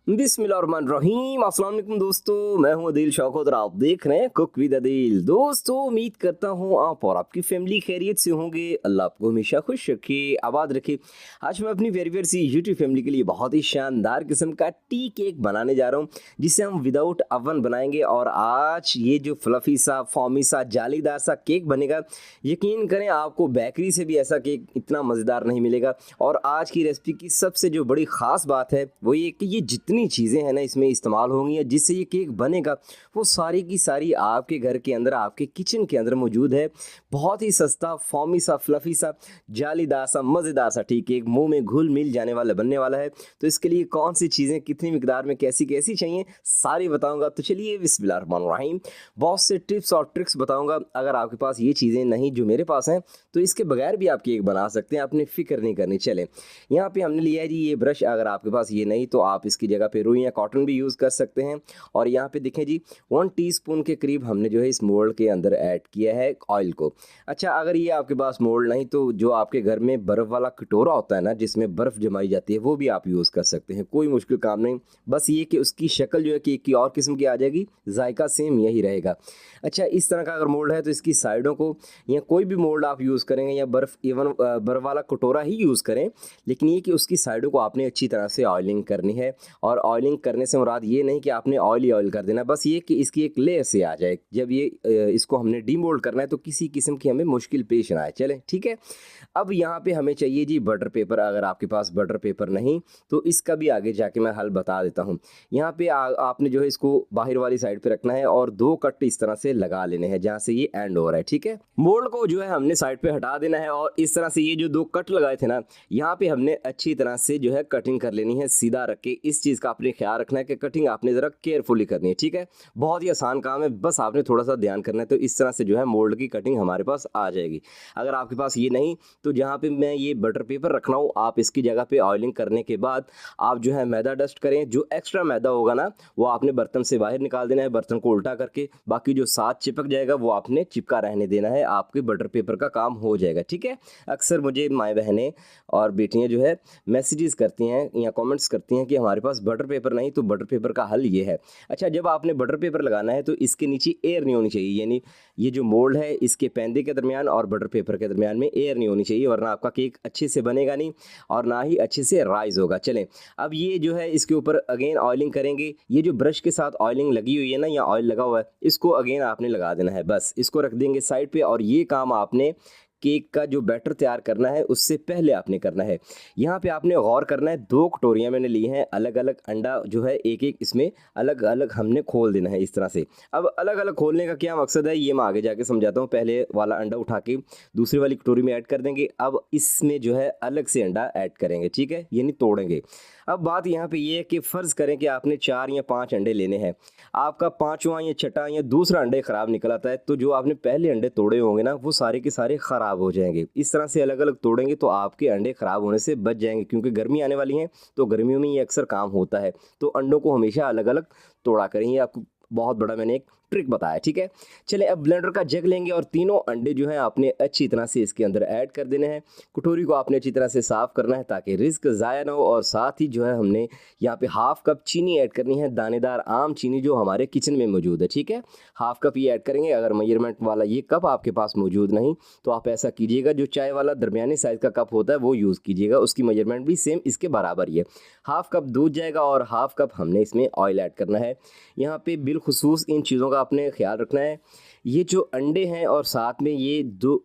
बिस्मिल्लाहिर्रहमानिर्रहीम। अस्सलाम वालेकुम दोस्तों, मैं हूं अदील शौकत और आप देख रहे हैं कुक विद अदील। दोस्तों, उम्मीद करता हूं आप और आपकी फैमिली खैरियत से होंगे। अल्लाह आपको हमेशा खुश रखे, आबाद रखे। आज मैं अपनी वेरी वेरी सी यूट्यूब फैमिली के लिए बहुत ही शानदार किस्म का टी केक बनाने जा रहा हूं, जिसे हम विदाउट अवन बनाएंगे। और आज ये जो फ्लफी सा, फॉर्मी सा, जालीदार सा केक बनेगा, यकीन करें आपको बेकरी से भी ऐसा केक इतना मज़ेदार नहीं मिलेगा। और आज की रेसिपी की सबसे जो बड़ी ख़ास बात है वो ये कि ये जितनी चीज़ें हैं ना इसमें इस्तेमाल होंगी या जिससे ये केक बनेगा, वो सारी की सारी आपके घर के अंदर, आपके किचन के अंदर मौजूद है। बहुत ही सस्ता, फॉर्मी सा, फ्लफी सा, जालीदार सा, मज़ेदार सा टी केक मुंह में घुल मिल जाने वाला बनने वाला है। तो इसके लिए कौन सी चीज़ें कितनी मिकदार में कैसी कैसी चाहिए सारी बताऊंगा। तो चलिए बिस्मिल्लाहिर्रहमानिर्रहीम, बहुत से टिप्स और ट्रिक्स बताऊंगा। अगर आपके पास ये चीज़ें नहीं जो मेरे पास हैं, तो इसके बगैर भी आप केक बना सकते हैं, आपने फ़िक्र नहीं करनी। चलें, यहाँ पे हमने लिया है जी ये ब्रश। अगर आपके पास ये नहीं तो आप इसकी जगह पे रुई या कॉटन भी यूज़ कर सकते हैं। और यहाँ पे देखें जी, 1 टीस्पून के करीब हमने जो है इस मोल्ड के अंदर ऐड किया है ऑयल को। अच्छा, अगर ये आपके पास मोल्ड नहीं तो जो आपके घर में बर्फ़ वाला कटोरा होता है ना, जिसमें बर्फ़ जमाई जाती है, वो भी आप यूज़ कर सकते हैं। कोई मुश्किल काम नहीं, बस ये कि उसकी शक्ल जो है केक की और किस्म की आ जाएगी, जायका सेम यही रहेगा। अच्छा, इस तरह का अगर मोल्ड है तो इसकी साइडों को, या कोई भी मोल्ड आप यूज़ करेंगे या बर्फ़ वाला कटोरा ही यूज़ करें, लेकिन ये कि उसकी साइडों को आपने अच्छी तरह से ऑयलिंग करनी है। और ऑयलिंग करने से मुराद ये नहीं कि आपने ऑयल ही ऑयल कर देना, बस ये कि इसकी एक लेयर से आ जाए। जब ये इसको हमने डीमोल्ड करना है तो किसी किस्म की हमें मुश्किल पेश ना आए। चलें, ठीक है। अब यहाँ पे हमें चाहिए जी बटर पेपर। अगर आपके पास बटर पेपर नहीं तो इसका भी आगे जाके मैं हल बता देता हूँ। यहाँ पे आपने जो है इसको बाहर वाली साइड पे रखना है और 2 कट इस तरह से लगा लेने हैं जहाँ से ये एंड हो रहा है, ठीक है। मोल्ड को जो है हमने साइड पे हटा देना है और इस तरह से ये जो 2 कट लगाए थे ना, यहाँ पे हमने अच्छी तरह से जो है कटिंग कर लेनी है सीधा रख के। इस चीज़ का आपने ख्याल रखना है कि कटिंग आपने ज़रा केयरफुली करनी है, ठीक है। बहुत ही आसान काम है, बस आपने थोड़ा सा ध्यान करना है। तो इस तरह से जो है मोल्ड की कटिंग हमारे पास आ जाएगी। अगर आपके पास ये नहीं तो जहाँ पे मैं ये बटर पेपर रख रहा हूँ, आप इसकी जगह पे ऑयलिंग करने के बाद आप जो है मैदा डस्ट करें। जो एक्स्ट्रा मैदा होगा ना, वो आपने बर्तन से बाहर निकाल देना है, बर्तन को उल्टा करके। बाकी जो साथ चिपक जाएगा वो आपने चिपका रहने देना है, आपके बटर पेपर का काम हो जाएगा, ठीक है। अक्सर मुझे माएँ बहनें और बेटियाँ जो है मैसेजेस करती हैं या कमेंट्स करती हैं कि हमारे पास बटर पेपर नहीं। तो बटर पेपर का हल ये है। अच्छा, जब आपने बटर पेपर लगाना है तो इसके नीचे एयर नहीं होनी चाहिए, यानी ये जो मोल्ड है इसके पैंदे के दरमियान और बटर पेपर के दरमियान में एयर नहीं होनी चाहिए, वरना आपका केक अच्छे से बनेगा नहीं और ना ही अच्छे से राइज होगा। चलें, अब ये जो है इसके ऊपर अगेन ऑयलिंग करेंगे। ये जो ब्रश के साथ ऑयलिंग लगी हुई है ना, या ऑयल लगा हुआ है, इसको अगेन आपने लगा देना है। बस इसको रख देंगे साइड पे। और ये काम आपने केक का जो बैटर तैयार करना है उससे पहले आपने करना है। यहाँ पे आपने गौर करना है, 2 कटोरियाँ मैंने ली हैं, अलग अलग अंडा जो है एक एक इसमें अलग अलग हमने खोल देना है इस तरह से। अब अलग अलग खोलने का क्या मकसद है ये मैं आगे जाके समझाता हूँ। पहले वाला अंडा उठा के दूसरी वाली कटोरी में ऐड कर देंगे। अब इसमें जो है अलग से अंडा ऐड करेंगे, ठीक है, यानी तोड़ेंगे। अब बात यहाँ पे ये है कि फ़र्ज़ करें कि आपने 4 या 5 अंडे लेने हैं, आपका 5वां या छठा या दूसरा अंडे ख़राब निकल आता है, तो जो आपने पहले अंडे तोड़े होंगे ना, वो सारे के सारे ख़राब हो जाएंगे। इस तरह से अलग अलग तोड़ेंगे तो आपके अंडे ख़राब होने से बच जाएंगे, क्योंकि गर्मी आने वाली है तो गर्मियों में ये अक्सर काम होता है। तो अंडों को हमेशा अलग अलग तोड़ा करें। ये आपको बहुत बड़ा मैंने एक ट्रिक बताया, ठीक है। चले, अब ब्लेंडर का जग लेंगे और तीनों अंडे जो हैं आपने अच्छी तरह से इसके अंदर ऐड कर देने हैं। कटोरी को आपने अच्छी तरह से साफ़ करना है ताकि रिस्क ज़ाया ना हो। और साथ ही जो है हमने यहाँ पे हाफ़ कप चीनी ऐड करनी है, दानेदार आम चीनी जो हमारे किचन में मौजूद है, ठीक है। हाफ़ कप ये ऐड करेंगे। अगर मेजरमेंट वाला ये कप आपके पास मौजूद नहीं तो आप ऐसा कीजिएगा, जो चाय वाला दरमियानी साइज़ का कप होता है वो यूज़ कीजिएगा, उसकी मेजरमेंट भी सेम इसके बराबर ही है। हाफ़ कप दूध जाएगा और हाफ़ कप हमने इसमें ऑयल ऐड करना है। यहाँ पे बिलखुसूस इन चीज़ों का आपने ख्याल रखना है। ये जो अंडे हैं और साथ में ये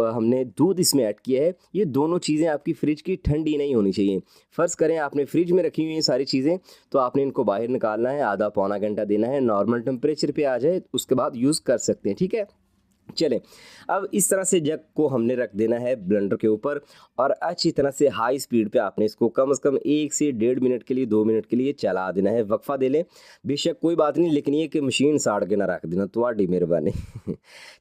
हमने दूध इसमें ऐड किया है, ये दोनों चीज़ें आपकी फ्रिज की ठंडी नहीं होनी चाहिए। फ़र्ज़ करें आपने फ्रिज में रखी हुई ये सारी चीज़ें, तो आपने इनको बाहर निकालना है, आधा पौना घंटा देना है, नॉर्मल टेम्परेचर पे आ जाए उसके बाद यूज़ कर सकते हैं, ठीक है। चलें, अब इस तरह से जग को हमने रख देना है ब्लेंडर के ऊपर और अच्छी तरह से हाई स्पीड पे आपने इसको कम से कम 1 से 1.5 मिनट के लिए, 2 मिनट के लिए चला देना है। वक्फा दे लें, बेशक कोई बात नहीं, लेकिन ये कि मशीन साड़ के ना रख देना, तुम्हारी मेहरबानी।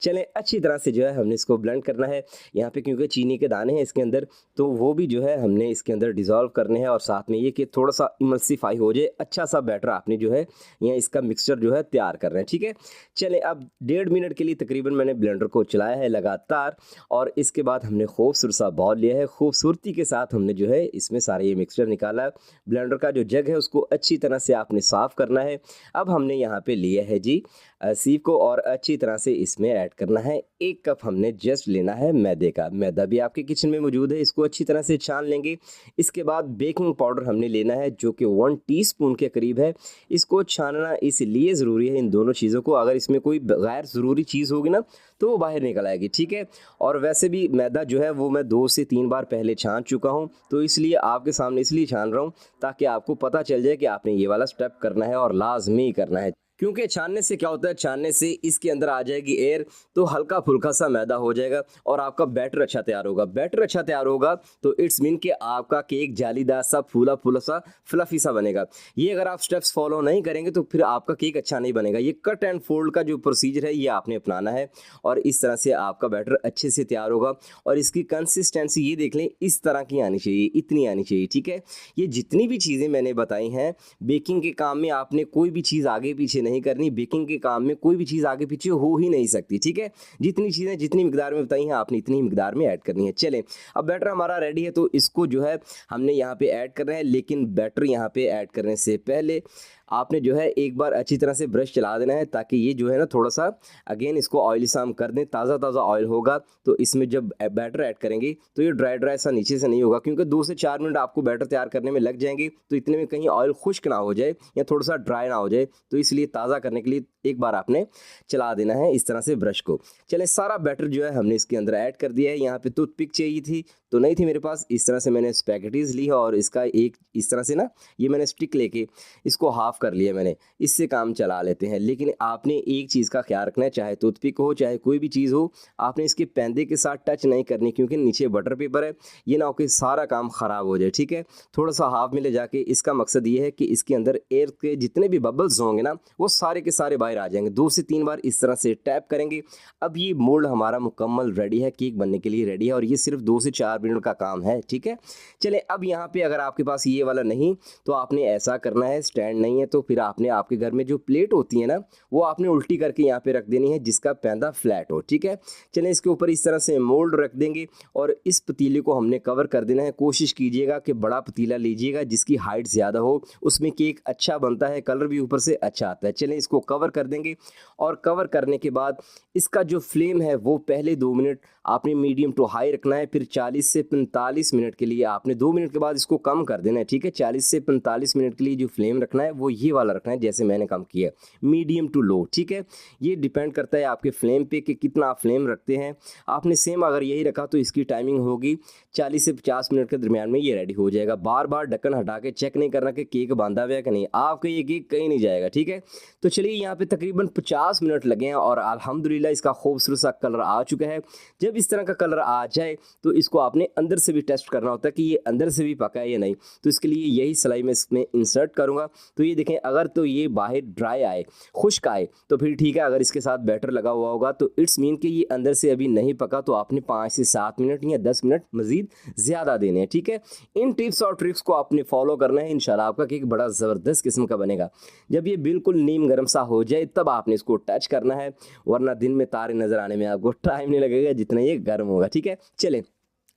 चलें, अच्छी तरह से जो है हमने इसको ब्लेंड करना है। यहाँ पे क्योंकि चीनी के दाने हैं इसके अंदर, तो वो भी जो है हमने इसके अंदर डिज़ोल्व करने हैं। और साथ में ये कि थोड़ा सा इमल्सिफाई हो जाए, अच्छा सा बैटर आपने जो है या इसका मिक्सचर जो है तैयार कर रहे हैं, ठीक है। चलें, अब 1.5 मिनट के लिए तकरीबन मैंने ब्लेंडर को चलाया है लगातार और इसके बाद हमने खूबसूरत सा बाउल लिया है। खूबसूरती के साथ हमने जो है इसमें सारा ये मिक्सचर निकाला है। ब्लेंडर का जो जग है उसको अच्छी तरह से आपने साफ़ करना है। अब हमने यहाँ पे लिया है जी सीव को और अच्छी तरह से इसमें ऐड करना है। 1 कप हमने जस्ट लेना है मैदे का। मैदा भी आपके किचन में मौजूद है, इसको अच्छी तरह से छान लेंगे। इसके बाद बेकिंग पाउडर हमने लेना है जो कि 1 टीस्पून के करीब है। इसको छानना इसलिए ज़रूरी है इन दोनों चीज़ों को, अगर इसमें कोई गैर ज़रूरी चीज़ होगी ना तो वो बाहर निकल आएगी, ठीक है। और वैसे भी मैदा जो है वो मैं 2 से 3 बार पहले छान चुका हूँ, तो इसलिए आपके सामने इसलिए छान रहा हूँ ताकि आपको पता चल जाए कि आपने ये वाला स्टेप करना है और लाजमी करना है। क्योंकि छानने से क्या होता है, छानने से इसके अंदर आ जाएगी एयर, तो हल्का फुल्का सा मैदा हो जाएगा और आपका बैटर अच्छा तैयार होगा। बैटर अच्छा तैयार होगा तो इट्स मीन कि आपका केक जालीदार सा फूला फूला सा फ्लफी सा बनेगा। ये अगर आप स्टेप्स फॉलो नहीं करेंगे तो फिर आपका केक अच्छा नहीं बनेगा। ये कट एंड फोल्ड का जो प्रोसीजर है ये आपने अपनाना है और इस तरह से आपका बैटर अच्छे से तैयार होगा। और इसकी कंसिस्टेंसी ये देख लें, इस तरह की आनी चाहिए, इतनी आनी चाहिए, ठीक है। ये जितनी भी चीज़ें मैंने बताई हैं बेकिंग के काम में, आपने कोई भी चीज़ आगे पीछे नहीं करनी। बेकिंग के काम में कोई भी चीज़ आगे पीछे हो ही नहीं सकती, ठीक है। जितनी चीज़ें जितनी मिकदार में बताई हैं आपने इतनी मिकदार में ऐड करनी है। चलें, अब बैटर हमारा रेडी है तो इसको जो है हमने यहाँ पे ऐड करना है। लेकिन बैटर यहाँ पे ऐड करने से पहले आपने जो है एक बार अच्छी तरह से ब्रश चला देना है ताकि ये जो है ना थोड़ा सा अगेन इसको ऑयली सा हम कर दें। ताज़ा ताज़ा ऑयल होगा तो इसमें जब बैटर ऐड करेंगे तो ये ड्राई ड्राई सा नीचे से नहीं होगा, क्योंकि 2 से 4 मिनट आपको बैटर तैयार करने में लग जाएंगे। तो इतने में कहीं ऑयल खुश्क ना हो जाए या थोड़ा सा ड्राई ना हो जाए, तो इसलिए ताज़ा करने के लिए एक बार आपने चला देना है इस तरह से ब्रश को। चलें, सारा बैटर जो है हमने इसके अंदर ऐड कर दिया है। यहाँ पे टूथपिक चाहिए थी तो नहीं थी मेरे पास, इस तरह से मैंने स्पैगेटीज़ ली है और इसका एक इस तरह से ना ये मैंने स्टिक लेके इसको हाफ कर लिया मैंने, इससे काम चला लेते हैं। लेकिन आपने एक चीज़ का ख्याल रखना है, चाहे टूथपिक हो चाहे कोई भी चीज़ हो, आपने इसके पैंदे के साथ टच नहीं करनी, क्योंकि नीचे बटर पेपर है, ये ना हो कि सारा काम ख़राब हो जाए, ठीक है। थोड़ा सा हाफ में ले जाके, इसका मकसद ये है कि इसके अंदर एयर के जितने भी बबल्स होंगे ना वो सारे के सारे बाहर आ जाएंगे। 2 से 3 बार इस तरह से टैप करेंगे। अब ये मोल्ड हमारा मुकम्मल रेडी है, केक बनने के लिए रेडी है और ये सिर्फ 2 से 4 मिनट का काम है, ठीक है। चले, अब यहाँ पे अगर आपके पास ये वाला नहीं तो आपने ऐसा करना है, स्टैंड नहीं है तो फिर आपने आपके घर में जो प्लेट होती है ना वो आपने उल्टी करके यहाँ पे रख देनी है जिसका पैंदा फ्लैट हो, ठीक है। चलें, इसके ऊपर इस तरह से मोल्ड रख देंगे और इस पतीले को हमने कवर कर देना है। कोशिश कीजिएगा कि बड़ा पतीला लीजिएगा जिसकी हाइट ज़्यादा हो, उसमें केक अच्छा बनता है, कलर भी ऊपर से अच्छा आता है। चलें, इसको कवर कर देंगे और कवर करने के बाद इसका जो फ्लेम है वो पहले 2 मिनट आपने मीडियम टू हाई रखना है, फिर 40 से 45 मिनट के लिए आपने 2 मिनट के बाद इसको कम कर देना है, ठीक है। 40 से 45 मिनट के लिए जो फ्लेम रखना है वो ये वाला रखना है जैसे मैंने काम किया, मीडियम टू लो, ठीक है। ये डिपेंड करता है आपके फ्लेम पे कि कितना आप फ्लेम रखते हैं। आपने सेम अगर यही रखा तो इसकी टाइमिंग होगी 40 से 50 मिनट के दरमियान में ये रेडी हो जाएगा। बार बार ढक्कन हटा के चेक नहीं करना कि केक बांधा हुआ है कि नहीं, आपका ये केक कहीं नहीं जाएगा, ठीक है। तो चलिए, यहाँ पे तकरीबन 50 मिनट लगे हैं और अल्हम्दुलिल्लाह इसका खूबसूरत सा कलर आ चुका है। जब इस तरह का कलर आ जाए तो इसको आपने अंदर से भी टेस्ट करना होता है कि ये अंदर से भी पका है या नहीं। तो इसके लिए यही सिलाई मैं इसमें इंसर्ट करूँगा। तो ये देखें, अगर तो ये बाहर ड्राई आए, खुश्क आए तो फिर ठीक है, अगर इसके साथ बैटर लगा हुआ होगा तो इट्स मीन कि ये अंदर से अभी नहीं पका, तो आपने 5 से 7 मिनट या 10 मिनट मज़ीद ज़्यादा देने हैं, ठीक है। इन टिप्स और ट्रिक्स को आपने फॉलो करना है, इंशाल्लाह आपका केक बड़ा ज़बरदस्त किस्म का बनेगा। जब ये बिल्कुल नीम गर्म सा हो जाए तब आपने इसको टच करना है, वरना दिन में तारे नज़र आने में आपको टाइम नहीं लगेगा जितना ये गर्म होगा, ठीक है। चलें,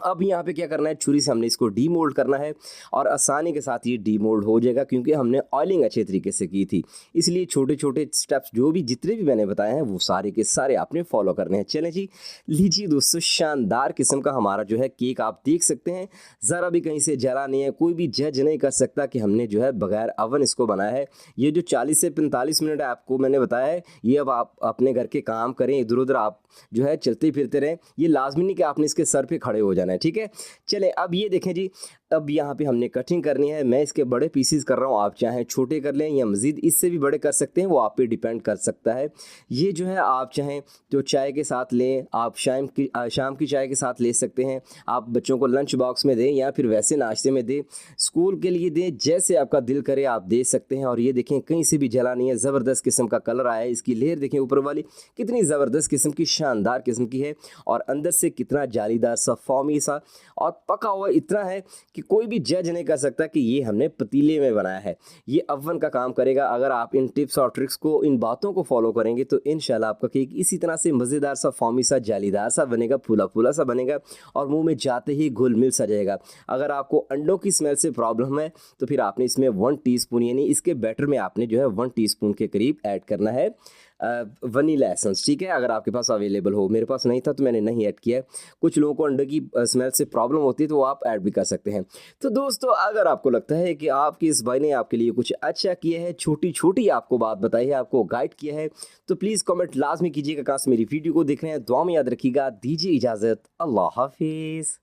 अब यहाँ पे क्या करना है, छुरी से हमने इसको डीमोल्ड करना है और आसानी के साथ ये डीमोल्ड हो जाएगा क्योंकि हमने ऑयलिंग अच्छे तरीके से की थी। इसलिए छोटे छोटे स्टेप्स जो भी जितने भी मैंने बताए हैं वो सारे के सारे आपने फॉलो करने हैं। चलें जी, लीजिए दोस्तों, शानदार किस्म का हमारा जो है केक आप देख सकते हैं, ज़रा भी कहीं से जला नहीं है, कोई भी जज नहीं कर सकता कि हमने जो है बगैर अवन इसको बनाया है। ये जो 40 से 45 मिनट आपको मैंने बताया है, ये अब आप अपने घर के काम करें, इधर उधर आप जो है चलते फिरते रहें, ये लाजमी नहीं कि आपने इसके सर पे खड़े हो जाना है, ठीक है। चलें, अब ये देखें जी, अब यहाँ पे हमने कटिंग करनी है। मैं इसके बड़े पीसीज कर रहा हूँ, आप चाहें छोटे कर लें या मज़ीद इससे भी बड़े कर सकते हैं, वो आप पे डिपेंड कर सकता है। ये जो है आप चाहें तो चाय के साथ लें, आप शाम की चाय के साथ ले सकते हैं, आप बच्चों को लंच बॉक्स में दें या फिर वैसे नाश्ते में दें, स्कूल के लिए दें, जैसे आपका दिल करे आप दे सकते हैं। और ये देखें, कहीं से भी जला नहीं है, ज़बरदस्त किस्म का कलर आया है, इसकी लेयर देखें ऊपर वाली कितनी ज़बरदस्त किस्म की, शानदार किस्म की है और अंदर से कितना जालीदार सा, फॉर्मी सा और पका हुआ इतना है कि कोई भी जज नहीं कर सकता कि ये हमने पतीले में बनाया है। ये अवन का काम करेगा। अगर आप इन टिप्स और ट्रिक्स को, इन बातों को फॉलो करेंगे तो इंशाल्लाह आपका केक इसी तरह से मज़ेदार सा, फॉर्मी सा, जालीदार सा बनेगा, फूला फूला सा बनेगा और मुंह में जाते ही घुल मिल सा जाएगा। अगर आपको अंडों की स्मेल से प्रॉब्लम है तो फिर आपने इसमें 1 टीस्पून यानी इसके बैटर में आपने जो है 1 टीस्पून के करीब ऐड करना है वनीला एसेंस। ठीक है, अगर आपके पास अवेलेबल हो। मेरे पास नहीं था तो मैंने नहीं ऐड किया है। कुछ लोगों को अंडे की स्मेल से प्रॉब्लम होती है तो वो आप ऐड भी कर सकते हैं। तो दोस्तों, अगर आपको लगता है कि आपकी इस भाई ने आपके लिए कुछ अच्छा किया है, छोटी छोटी आपको बात बताई है, आपको गाइड किया है, तो प्लीज़ कमेंट लाजमी कीजिएगा। कहाँ से मेरी वीडियो को देख रहे हैं, दुआ में याद रखिएगा। दीजिए इजाज़त, अल्लाह हाफिज़।